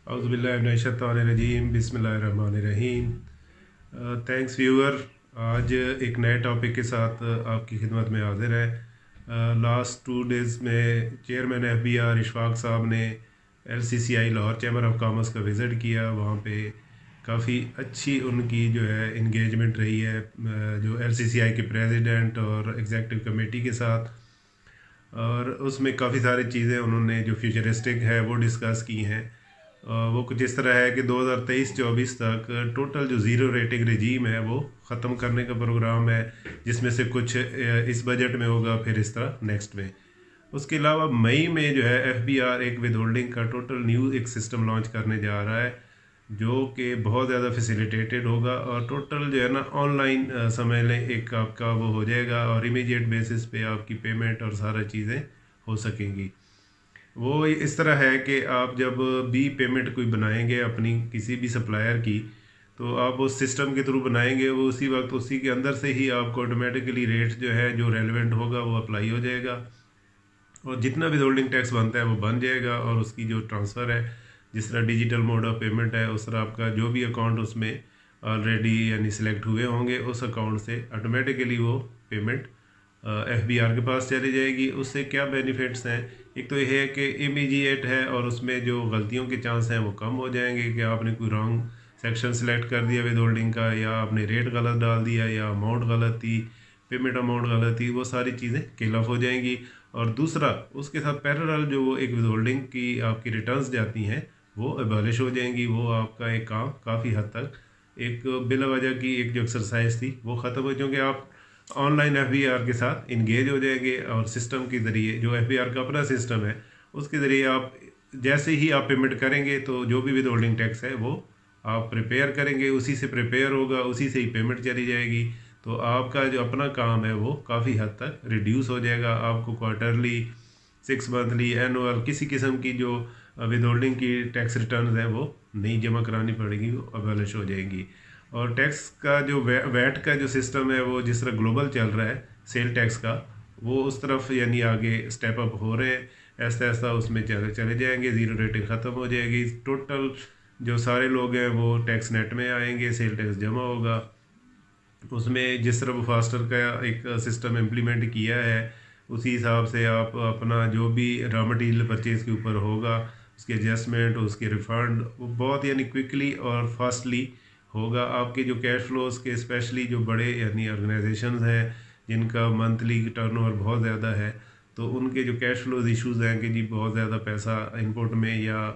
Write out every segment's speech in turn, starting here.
औज़ुबिल्लाहिमिनश्शैतानिर्रजीम बिस्मिल्लाहिर्रहमानिर्रहीम। Thanks viewer. आज एक नए टॉपिक के साथ आपकी खिदमत में हाज़िर है। लास्ट 2 डेज़ में चेयरमैन FBR इशफाक साहब ने LCCI Lahore chamber of commerce का विज़िट किया। वहाँ पे काफ़ी अच्छी उनकी जो है इंगेजमेंट रही है जो LCCI के प्रेसिडेंट और एग्जेक्टिव कमेटी के साथ, और उसमें काफ़ी सारी चीज़ें उन्होंने जो फ्यूचरिस्टिक है वो डिस्कस की हैं। वो कुछ इस तरह है कि 2023-24 तक टोटल जो ज़ीरो रेटिंग रजीम है वो ख़त्म करने का प्रोग्राम है, जिसमें से कुछ इस बजट में होगा, फिर इस तरह नेक्स्ट में। उसके अलावा मई में जो है FBR एक विद होल्डिंग का टोटल न्यू एक सिस्टम लॉन्च करने जा रहा है, जो कि बहुत ज़्यादा फैसिलिटेटेड होगा और टोटल जो है ना ऑनलाइन समझ लें एक आपका वो हो जाएगा, और इमीडिएट बेसिस पे आपकी पेमेंट और सारा चीज़ें हो सकेंगी। वो इस तरह है कि आप जब भी पेमेंट कोई बनाएंगे अपनी किसी भी सप्लायर की, तो आप उस सिस्टम के थ्रू बनाएंगे, वो उसी वक्त उसी के अंदर से ही आपको ऑटोमेटिकली रेट जो है जो रेलेवेंट होगा वो अप्लाई हो जाएगा, और जितना भी होल्डिंग टैक्स बनता है वो बन जाएगा। और उसकी जो ट्रांसफ़र है, जिस तरह डिजिटल मोड ऑफ पेमेंट है, उस तरह आपका जो भी अकाउंट उसमें ऑलरेडी यानी सिलेक्ट हुए होंगे, उस अकाउंट से ऑटोमेटिकली वो पेमेंट FBR के पास चली जाएगी। उससे क्या बेनिफिट्स हैं? एक तो ये है कि इमीडिएट है, और उसमें जो गलतियों के चांस हैं वो कम हो जाएंगे कि आपने कोई रॉन्ग सेक्शन सेलेक्ट कर दिया विद होल्डिंग का, या आपने रेट गलत डाल दिया, या अमाउंट गलत थी, पेमेंट अमाउंट गलत थी, वो सारी चीज़ें किल ऑफ हो जाएंगी। और दूसरा, उसके साथ पैरेलल जो वो एक विद होल्डिंग की आपकी रिटर्न्स जाती हैं वो एबॉलिश हो जाएंगी। वो आपका एक काम काफ़ी हद तक एक बिला वजह की एक जो एक्सरसाइज थी वो ख़त्म हो, क्योंकि आप ऑनलाइन FBR के साथ इंगेज हो जाएंगे, और सिस्टम के ज़रिए जो FBR का अपना सिस्टम है उसके ज़रिए आप जैसे ही आप पेमेंट करेंगे तो जो भी विद होल्डिंग टैक्स है वो आप प्रिपेयर करेंगे, उसी से प्रिपेयर होगा, उसी से ही पेमेंट चली जाएगी। तो आपका जो अपना काम है वो काफ़ी हद तक रिड्यूस हो जाएगा। आपको क्वार्टरली, 6 मंथली, एनुअल किसी किस्म की जो विद होल्डिंग की टैक्स रिटर्न है वो नहीं जमा करानी पड़ेगी, वो अबॉलिश हो जाएंगी। और टैक्स का जो वैट का जो सिस्टम है वो जिस तरह ग्लोबल चल रहा है सेल टैक्स का, वो उस तरफ यानी आगे स्टेप अप हो रहे हैं। ऐसा ऐसा उसमें चले जाएंगे, ज़ीरो रेटिंग ख़त्म हो जाएगी। टोटल जो सारे लोग हैं वो टैक्स नेट में आएंगे, सेल टैक्स जमा होगा। उसमें जिस तरह वो फास्टर का एक सिस्टम इम्प्लीमेंट किया है, उसी हिसाब से आप अपना जो भी रॉ मटेरियल परचेज़ के ऊपर होगा उसके एडजस्टमेंट, उसके रिफ़ंड, वो बहुत यानी क्विकली और फास्टली होगा। आपके जो कैश फ्लोज के स्पेशली जो बड़े यानी ऑर्गेनाइजेशंस हैं जिनका मंथली टर्नओवर बहुत ज़्यादा है, तो उनके जो कैश फ्लोज इश्यूज़ हैं कि जी बहुत ज़्यादा पैसा इंपोर्ट में या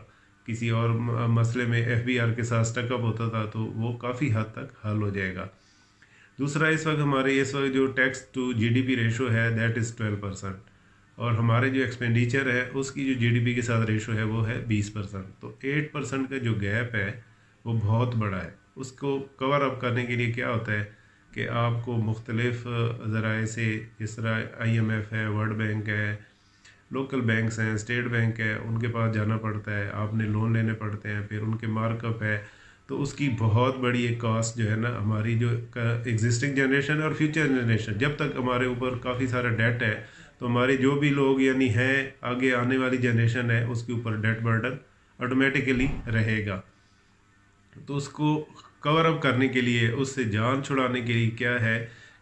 किसी और मसले में FBR के साथ स्टकअप होता था, तो वो काफ़ी हद तक हल हो जाएगा। दूसरा, इस वक्त जो टैक्स टू GDP रेशो है दैट इज़ 12%, और हमारे जो एक्सपेंडिचर है उसकी जो GDP के साथ रेशो है वो है 20%। तो 8% का जो गैप है वो बहुत बड़ा है। उसको कवर अप करने के लिए क्या होता है कि आपको मुख्तलिफ ज़राए से, जिस तरह IMF है, वर्ल्ड बैंक है, लोकल बैंक्स हैं, स्टेट बैंक है, उनके पास जाना पड़ता है, आपने लोन लेने पड़ते हैं, फिर उनके मार्कअप है। तो उसकी बहुत बड़ी एक कॉस्ट जो है ना हमारी जो एग्जिस्टिंग जनरेशन और फ्यूचर जनरेशन, जब तक हमारे ऊपर काफ़ी सारा डेट है, तो हमारे जो भी लोग यानी हैं आगे आने वाली जनरेशन है उसके ऊपर डेट बर्डन ऑटोमेटिकली रहेगा। तो उसको कवर अप करने के लिए, उससे जान छुड़ाने के लिए क्या है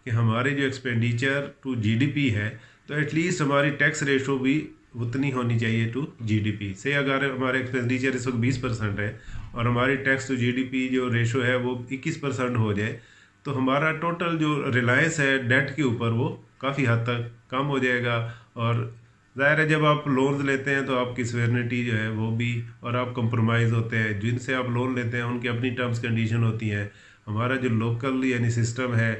कि हमारे जो एक्सपेंडिचर टू GDP है, तो एटलीस्ट हमारी टैक्स रेशो भी उतनी होनी चाहिए टू GDP से। अगर हमारे एक्सपेंडिचर इस वक्त 20% है और हमारी टैक्स टू GDP जो रेशो है वो 21% हो जाए, तो हमारा टोटल जो रिलायंस है डेट के ऊपर वो काफ़ी हद तक कम हो जाएगा। और ज़ाहिर है जब आप लोन लेते हैं तो आपकी सवेरनिटी जो है वो भी, और आप कंप्रोमाइज़ होते हैं, जिनसे आप लोन लेते हैं उनकी अपनी टर्म्स कंडीशन होती हैं। हमारा जो लोकल यानी सिस्टम है,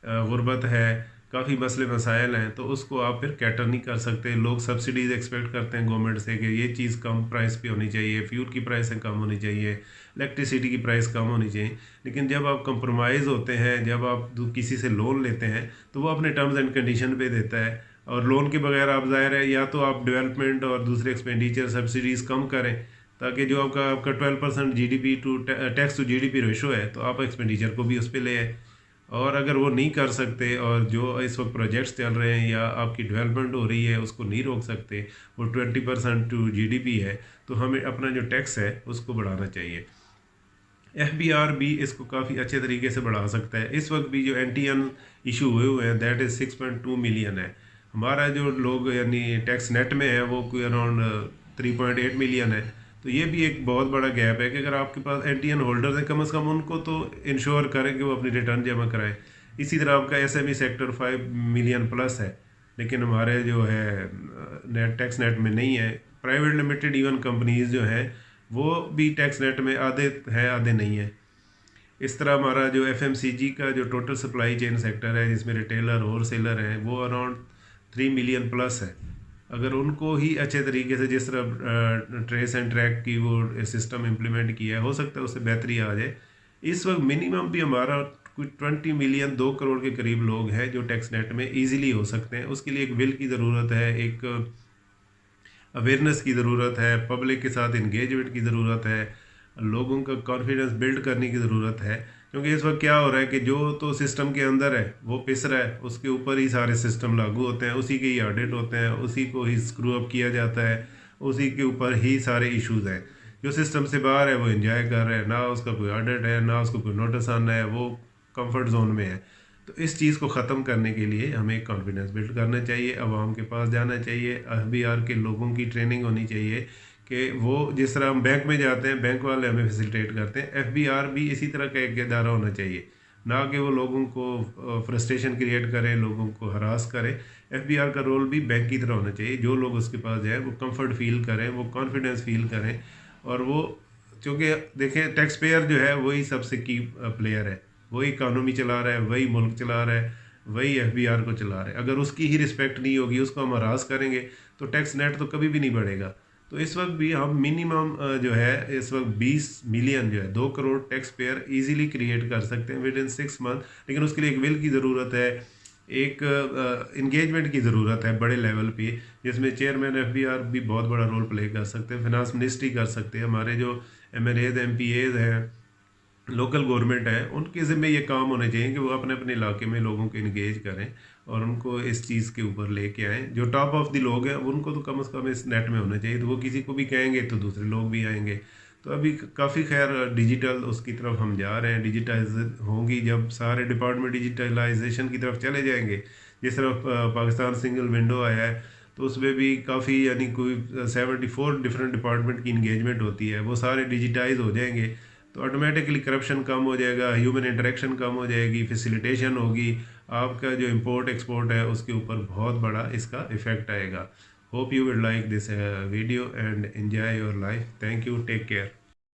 गुर्बत है, काफ़ी मसले मसाइल हैं, तो उसको आप फिर कैटर नहीं कर सकते। लोग सब्सिडीज़ एक्सपेक्ट करते हैं गवर्नमेंट से कि ये चीज़ कम प्राइस पे होनी चाहिए, फ्यूल की प्राइसें कम होनी चाहिए, इलेक्ट्रिसिटी की प्राइस कम होनी चाहिए। लेकिन जब आप कंप्रोमाइज़ होते हैं, जब आप किसी से लोन लेते हैं, तो वो अपने टर्म्स एंड कंडीशन पे देता है, और लोन के बगैर आप ज़ाहिर है या तो आप डेवलपमेंट और दूसरे एक्सपेंडिचर सब्सिडीज़ कम करें, ताकि जो आपका 12% GDP to tax to GDP ratio है, तो आप एक्सपेंडिचर को भी उस पर ले आए। اور اگر وہ نہیں کر سکتے اور جو اس وقت پروجیکٹس چل رہے ہیں یا آپ کی ڈیولپمنٹ ہو رہی ہے اس کو نہیں روک سکتے، وہ 20% ٹو جی ڈی پی ہے، تو ہمیں اپنا جو ٹیکس ہے اس کو بڑھانا چاہیے۔ ایف بی آر بھی اس کو کافی اچھے طریقے سے بڑھا سکتا ہے۔ اس وقت بھی جو این ٹی این ایشو ہوئے ہیں دیٹ از 6.2 ملین ہے۔ ہمارا جو لوگ یعنی ٹیکس نیٹ میں ہے وہ کوئی اراؤنڈ 3.8 ملین ہے۔ تو یہ بھی ایک بہت بڑا گیپ ہے کہ اگر آپ کے پاس این ٹی این ہولڈرز ہیں کم از کم ان کو تو انشور کریں کہ وہ اپنی ریٹرن جمع کرائیں۔ اسی طرح آپ کا S M E sector 5 million plus ہے، لیکن ہمارے جو ہے نیٹ ٹیکس نیٹ میں نہیں ہے۔ پرائیویٹ لمیٹڈ ایون کمپنیز جو ہیں وہ بھی ٹیکس نیٹ میں آدھے ہیں آدھے نہیں ہیں۔ اس طرح ہمارا جو ایف ایم سی جی کا جو ٹوٹل سپلائی چین سیکٹر ہے جس میں ریٹیلر ہول سیلر ہیں وہ اراؤنڈ 3 ملین پلس ہے۔ اگر ان کو ہی اچھے طریقے سے جس طرح ٹریس اینڈ ٹریک کی وہ سسٹم امپلیمنٹ کیا ہے، ہو سکتا ہے اس سے بہتری آ جائے۔ اس وقت منیمم بھی ہمارا کچھ 20 ملین 2 کروڑ کے قریب لوگ ہیں جو ٹیکس نیٹ میں ایزیلی ہو سکتے ہیں۔ اس کے لیے ایک ول کی ضرورت ہے، ایک اویئرنیس کی ضرورت ہے، پبلک کے ساتھ انگیجمنٹ کی ضرورت ہے، لوگوں کا کانفیڈنس بلڈ کرنے کی ضرورت ہے۔ کیونکہ اس وقت کیا ہو رہا ہے کہ جو تو سسٹم کے اندر ہے وہ پس رہا ہے، اس کے اوپر ہی سارے سسٹم لاگو ہوتے ہیں، اسی کے ہی آڈٹ ہوتے ہیں، اسی کو ہی اسکرو اپ کیا جاتا ہے، اسی کے اوپر ہی سارے ایشوز ہیں۔ جو سسٹم سے باہر ہے وہ انجوائے کر رہے ہیں، نہ اس کا کوئی آڈٹ ہے، نہ اس کو کوئی نوٹس آنا ہے، وہ کمفرٹ زون میں ہے۔ تو اس چیز کو ختم کرنے کے لیے ہمیں کانفیڈنس بلڈ کرنا چاہیے، عوام کے پاس جانا چاہیے، ایف بی آر کے لوگوں کی ٹریننگ ہونی چاہیے کہ وہ جس طرح ہم بینک میں جاتے ہیں بینک والے ہمیں فیسیلیٹیٹ کرتے ہیں، ایف بی آر بھی اسی طرح کا ایک ادارہ ہونا چاہیے، نہ کہ وہ لوگوں کو فرسٹریشن کریٹ کرے، لوگوں کو ہراس کرے۔ ایف بی آر کا رول بھی بینک کی طرح ہونا چاہیے، جو لوگ اس کے پاس جائیں وہ کمفرٹ فیل کریں، وہ کانفیڈنس فیل کریں، اور وہ چونکہ دیکھیں ٹیکس پیئر جو ہے وہی سب سے کی پلیئر ہے، وہی اکانومی چلا رہا ہے، وہی ملک چلا رہا ہے، وہی ایف بی آر کو چلا رہا ہے۔ اگر اس کی ہی رسپیکٹ نہیں ہوگی، اس کو ہم ہراس کریں گے تو ٹیکس نیٹ تو کبھی بھی نہیں بڑھے گا۔ تو اس وقت بھی ہم منیمم جو ہے اس وقت 20 ملین جو ہے 2 crore tax payer easily create کر سکتے ہیں ود ان 6 منتھ، لیکن اس کے لیے ایک ول کی ضرورت ہے، ایک انگیجمنٹ کی ضرورت ہے بڑے لیول پہ، جس میں چیئرمین ایف بی آر بھی بہت بڑا رول پلے کر سکتے ہیں، فنانس منسٹری کر سکتے ہیں، ہمارے جو M L As M P As ہیں، لوکل گورنمنٹ ہے، ان کے ذمہ یہ کام ہونے چاہیے کہ وہ اپنے اپنے علاقے میں لوگوں کو انگیج کریں اور ان کو اس چیز کے اوپر لے کے آئیں۔ جو ٹاپ آف دی لوگ ہیں ان کو تو کم از کم اس نیٹ میں ہونا چاہیے، تو وہ کسی کو بھی کہیں گے تو دوسرے لوگ بھی آئیں گے۔ تو ابھی کافی خیر ڈیجیٹل اس کی طرف ہم جا رہے ہیں، ڈیجیٹائز ہوں گی جب سارے ڈپارٹمنٹ ڈیجیٹلائزیشن کی طرف چلے جائیں گے۔ جس طرح پاکستان سنگل ونڈو آیا ہے تو اس میں بھی کافی یعنی کوئی 74 ڈفرینٹ ڈپارٹمنٹ کی انگیجمنٹ ہوتی ہے، وہ سارے ڈیجیٹائز ہو جائیں گے تو آٹومیٹکلی کرپشن کم ہو جائے گا، ہیومن انٹریکشن کم ہو جائے گی، فیسیلیٹیشن ہوگی، آپ کا جو امپورٹ ایکسپورٹ ہے اس کے اوپر بہت بڑا اس کا افیکٹ آئے گا۔ Hope you would like this video and enjoy your life. Thank you, take care.